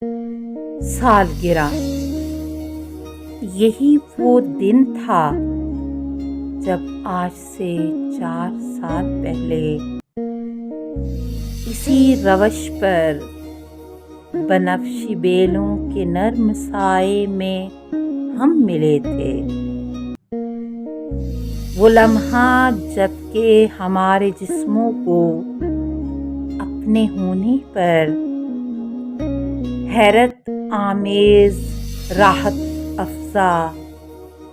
سالگرہ، یہی وہ دن تھا جب آج سے 4 سال پہلے اسی روش پر بنفشی بیلوں کے نرم سائے میں ہم ملے تھے۔ وہ لمحہ جب کہ ہمارے جسموں کو اپنے ہونے پر حیرت آمیز راحت افزا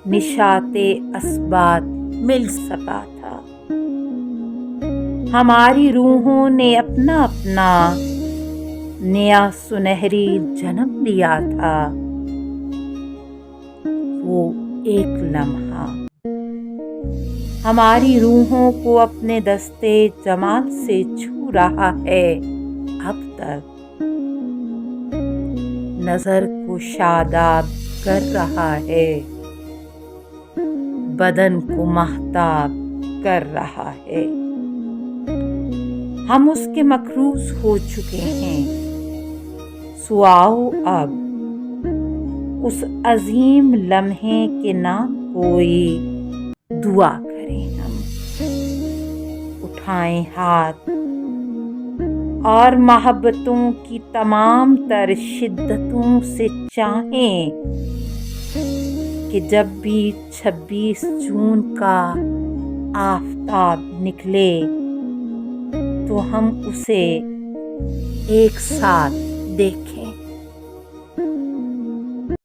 نشاط اثبات مل سکا تھا۔ ہماری روحوں نے اپنا اپنا نیا سنہری جنم لیا تھا۔ وہ ایک لمحہ ہماری روحوں کو اپنے دستے جمال سے چھو رہا ہے، اب تک نظر کو شاداب کر رہا ہے، بدن کو مہتاب کر رہا ہے۔ ہم اس کے مقروض ہو چکے ہیں، سو آؤ اب اس عظیم لمحے کے نام کوئی دعا کریں، ہم اٹھائیں ہاتھ اور محبتوں کی تمام تر شدتوں سے چاہیں کہ جب بھی 26 جون کا آفتاب نکلے تو ہم اسے ایک ساتھ دیکھ